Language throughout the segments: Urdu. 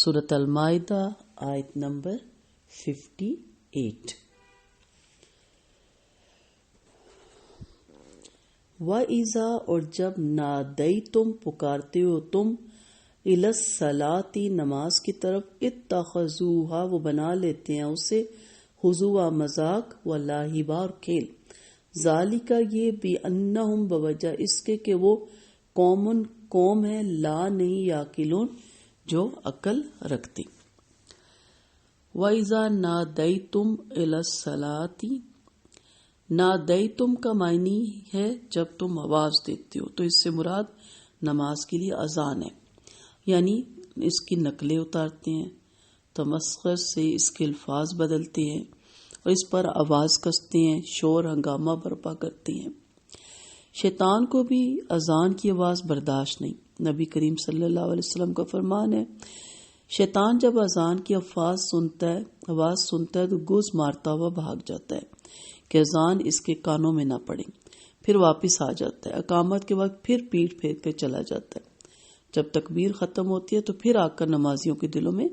سورۃ المائدہ آیت نمبر 58۔ وَإِذَا اور جب نادیتم پکارتے ہو تم الی الصلاۃ نماز کی طرف اتخذوها وہ بنا لیتے ہیں اسے ہزوا مذاق و لاہبا اور کھیل، ذالک یہ بِأَنَّهُمْ بوجہ اس کے کہ وہ قوم ہے لا نہیں یاقلون جو عقل رکھتی۔ وَإِذَا نَادَيْتُمْ إِلَى الصَّلَاةِ نادیتم کا معنی ہے جب تم آواز دیتے ہو، تو اس سے مراد نماز کے لیے اذان ہے، یعنی اس کی نقلیں اتارتے ہیں، تمسخر سے اس کے الفاظ بدلتے ہیں اور اس پر آواز کستے ہیں، شور ہنگامہ برپا کرتے ہیں۔ شیطان کو بھی اذان کی آواز برداشت نہیں۔ نبی کریم صلی اللہ علیہ وسلم کا فرمان ہے، شیطان جب اذان کی آواز سنتا ہے تو گوز مارتا ہوا بھاگ جاتا ہے کہ اذان اس کے کانوں میں نہ پڑے، پھر واپس آ جاتا ہے، اقامت کے وقت پھر پیٹ پھیر کر چلا جاتا ہے، جب تکبیر ختم ہوتی ہے تو پھر آ کر نمازیوں کے دلوں میں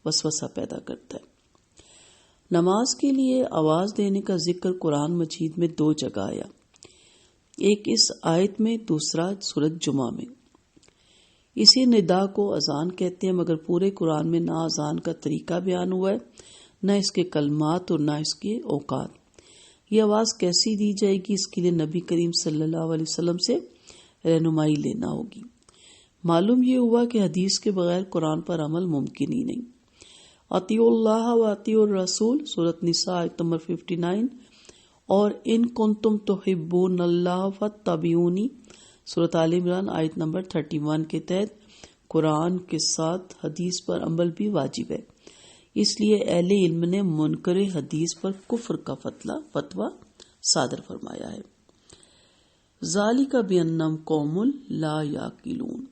وسوسہ پیدا کرتا ہے۔ نماز کے لیے آواز دینے کا ذکر قرآن مجید میں 2 جگہ آیا، ایک اس آیت میں، دوسرا سورۃ جمعہ میں۔ اسی ندا کو اذان کہتے ہیں، مگر پورے قرآن میں نہ اذان کا طریقہ بیان ہوا ہے، نہ اس کے کلمات اور نہ اس کے اوقات۔ یہ آواز کیسی دی جائے گی، اس کے لیے نبی کریم صلی اللہ علیہ وسلم سے رہنمائی لینا ہوگی۔ معلوم یہ ہوا کہ حدیث کے بغیر قرآن پر عمل ممکن ہی نہیں۔ اطیعوا اللہ و اطیعوا الرسول سورۃ نساء آیت نمبر 59 اور ان کنتم تحبون اللہ فاتبعونی سورۃ آل عمران آیت نمبر 31 کے تحت قرآن کے ساتھ حدیث پر عمل بھی واجب ہے، اس لیے اہل علم نے منکر حدیث پر کفر کا فتویٰ صادر فرمایا ہے۔ ذالک بأنہم قوم لا یعقلون،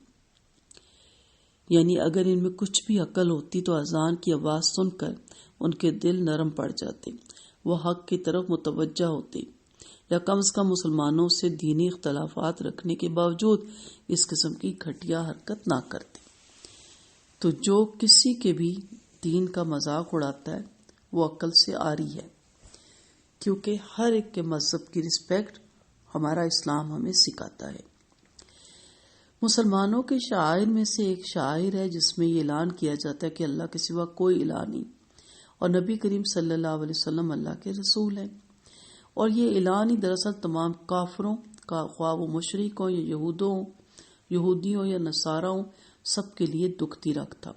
یعنی اگر ان میں کچھ بھی عقل ہوتی تو اذان کی آواز سن کر ان کے دل نرم پڑ جاتے، وہ حق کی طرف متوجہ ہوتے، یا کم از کم مسلمانوں سے دینی اختلافات رکھنے کے باوجود اس قسم کی گھٹیا حرکت نہ کرتے۔ تو جو کسی کے بھی دین کا مذاق اڑاتا ہے وہ عقل سے عاری ہے، کیونکہ ہر ایک کے مذہب کی رسپیکٹ ہمارا اسلام ہمیں سکھاتا ہے۔ مسلمانوں کے شعائر میں سے ایک شعائر ہے جس میں یہ اعلان کیا جاتا ہے کہ اللہ کے سوا کوئی الہ نہیں اور نبی کریم صلی اللہ علیہ وسلم اللہ کے رسول ہیں، اور یہ اعلان ہی دراصل تمام کافروں کا، خواہ وہ مشرک ہوں یا یہودیوں یا نصاراں ہوں، سب کے لیے دکھتی رکھ تھا،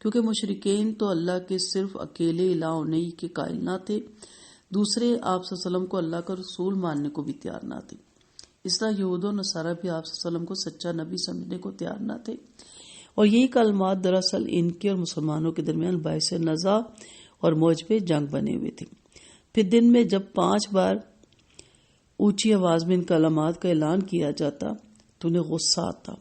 کیونکہ مشرکین تو اللہ کے صرف اکیلے الہ ہونے کے قائل نہ تھے، دوسرے آپ صلی اللہ علیہ وسلم کو اللہ کا رسول ماننے کو بھی تیار نہ تھے۔ اس طرح یہود و نصارہ بھی آپ صلی اللہ علیہ وسلم کو سچا نبی سمجھنے کو تیار نہ تھے، اور یہی کلمات دراصل ان کے اور مسلمانوں کے درمیان باعث نزاع اور موجب جنگ بنے ہوئے تھے۔ پھر دن میں جب 5 بار اونچی آواز میں ان کلمات کا اعلان کیا جاتا تو انہیں غصہ آتا،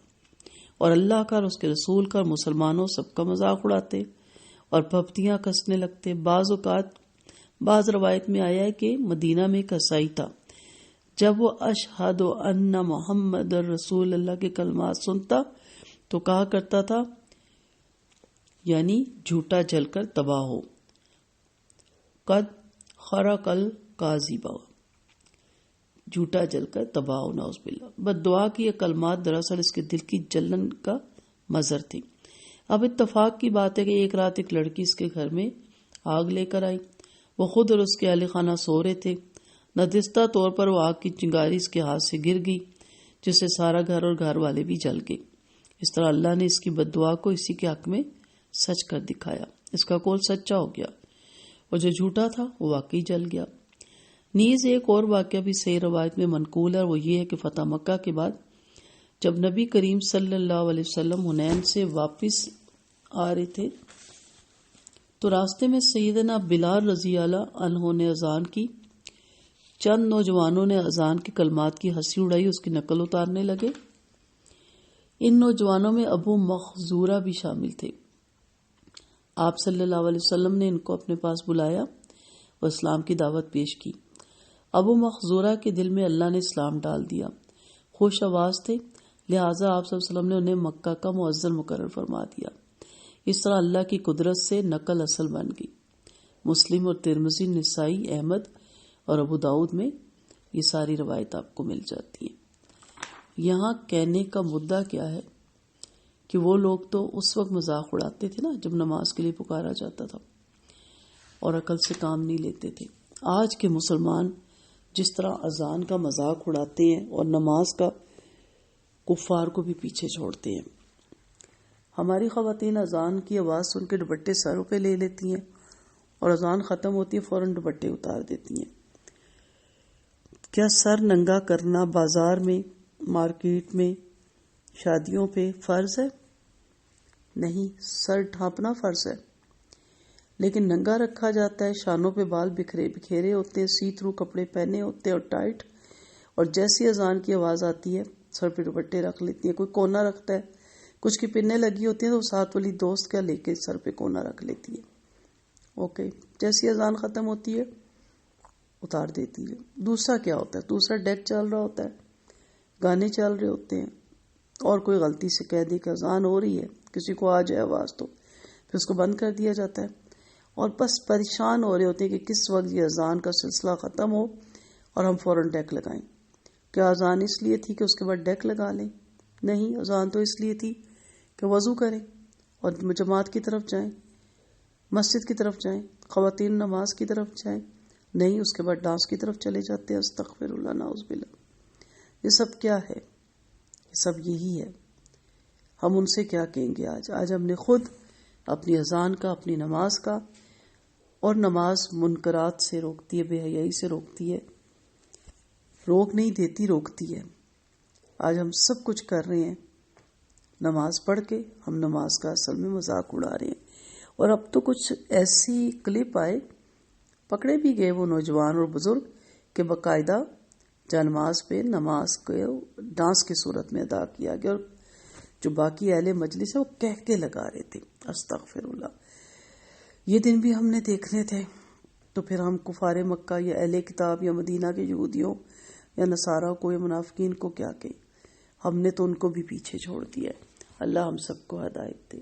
اور اللہ کا اور اس کے رسول کا اور مسلمانوں سب کا مذاق اڑاتے اور پھپتیاں کسنے لگتے۔ بعض روایت میں آیا ہے کہ مدینہ میں ایک عیسائی تھا، جب وہ اشہد ان محمد رسول اللہ کے کلمات سنتا تو کہا کرتا تھا، یعنی جھوٹا جل کر تباہ ہو، قد خرق الکاذبہ، جھوٹا جل کر تباہ ہو، نعوذ باللہ۔ بد دعا کی یہ کلمات دراصل اس کے دل کی جلن کا مظہر تھی۔ اب اتفاق کی بات ہے کہ ایک رات ایک لڑکی اس کے گھر میں آگ لے کر آئی، وہ خود اور اس کے اہل خانہ سو رہے تھے، ندستہ طور پر وہ آگ کی چنگاری اس کے ہاتھ سے گر گئی، جس سے سارا گھر اور گھر والے بھی جل گئے۔ اس طرح اللہ نے اس کی بد دعا کو اسی کے حق میں سچ کر دکھایا، اس کا قول سچا ہو گیا، اور جو جھوٹا تھا وہ واقعی جل گیا۔ نیز ایک اور واقعہ بھی صحیح روایت میں منقول ہے، وہ یہ ہے کہ فتح مکہ کے بعد جب نبی کریم صلی اللہ علیہ وسلم حنین سے واپس آ رہے تھے تو راستے میں سیدنا بلال رضی اللہ عنہ نے اذان کی، چند نوجوانوں نے اذان کے کلمات کی ہنسی اڑائی، اس کی نقل اتارنے لگے۔ ان نوجوانوں میں ابو مخزورہ بھی شامل تھے۔ آپ صلی اللہ علیہ وسلم نے ان کو اپنے پاس بلایا اور اسلام کی دعوت پیش کی۔ ابو مخزورہ کے دل میں اللہ نے اسلام ڈال دیا، خوش آواز تھے، لہٰذا آپ صلی اللہ علیہ وسلم نے انہیں مکہ کا مؤذن مقرر فرما دیا۔ اس طرح اللہ کی قدرت سے نقل اصل بن گئی. مسلم اور ترمذی، نسائی، احمد اور ابو داؤد میں یہ ساری روایت آپ کو مل جاتی ہیں. یہاں کہنے کا مدعا کیا ہے کہ وہ لوگ تو اس وقت مذاق اڑاتے تھے نا جب نماز کے لیے پکارا جاتا تھا اور عقل سے کام نہیں لیتے تھے. آج کے مسلمان جس طرح اذان کا مذاق اڑاتے ہیں اور نماز کا کفار کو بھی پیچھے چھوڑتے ہیں. ہماری خواتین اذان کی آواز سن کے دوپٹے سروں پہ لے لیتی ہیں اور اذان ختم ہوتی ہے فوراً دوپٹے اتار دیتی ہیں. کیا سر ننگا کرنا بازار میں، مارکیٹ میں، شادیوں پہ فرض ہے؟ نہیں، سر ڈھانپنا فرض ہے، لیکن ننگا رکھا جاتا ہے. شانوں پہ بال بکھیرے ہوتے ہیں، سی تھرو کپڑے پہنے ہوتے ہیں اور ٹائٹ، اور جیسی اذان کی آواز آتی ہے سر پہ دوپٹے رکھ لیتی ہیں. کوئی کونا رکھتا ہے، کچھ کی پنیں لگی ہوتی ہیں تو ساتھ والی دوست کیا لے کے سر پہ کونا رکھ لیتی ہے. اوکے، جیسی اذان ختم ہوتی ہے اتار دیتی ہے. دوسرا کیا ہوتا ہے؟ دوسرا ڈیک چل رہا ہوتا ہے، گانے چل رہے ہوتے ہیں، اور کوئی غلطی سے کہہ دی کہ اذان ہو رہی ہے، کسی کو آ جائے آواز تو پھر اس کو بند کر دیا جاتا ہے، اور بس پریشان ہو رہے ہوتے ہیں کہ کس وقت یہ اذان کا سلسلہ ختم ہو اور ہم فوراً ڈیک لگائیں. کیا اذان اس لیے تھی کہ اس کے بعد ڈیک لگا لیں؟ نہیں، اذان تو اس لیے تھی کہ وضو کریں اور جماعت کی طرف جائیں، مسجد کی طرف جائیں، خواتین نماز کی طرف جائیں. نہیں، اس کے بعد ڈانس کی طرف چلے جاتے ہیں. استغفر اللہ، نعوذ باللہ. یہ سب کیا ہے؟ یہ سب یہی ہے. ہم ان سے کیا کہیں گے؟ آج ہم نے خود اپنی اذان کا، اپنی نماز کا، اور نماز منکرات سے روکتی ہے، بے حیائی سے روکتی ہے، روک نہیں دیتی، روکتی ہے. آج ہم سب کچھ کر رہے ہیں نماز پڑھ کے، ہم نماز کا اصل میں مذاق اڑا رہے ہیں. اور اب تو کچھ ایسی کلپ آئے، پکڑے بھی گئے وہ نوجوان اور بزرگ کہ باقاعدہ جانماز پہ نماز کو ڈانس کی صورت میں ادا کیا گیا، اور جو باقی اہل مجلس ہے وہ کہہ کے لگا رہے تھے. استغفر اللہ. یہ دن بھی ہم نے دیکھنے تھے تو پھر ہم کفار مکہ یا اہل کتاب یا مدینہ کے یہودیوں یا نصارہ کو یا منافقین کو کیا کہیں؟ ہم نے تو ان کو بھی پیچھے چھوڑ دیا ہے. اللہ ہم سب کو ہدایت دے.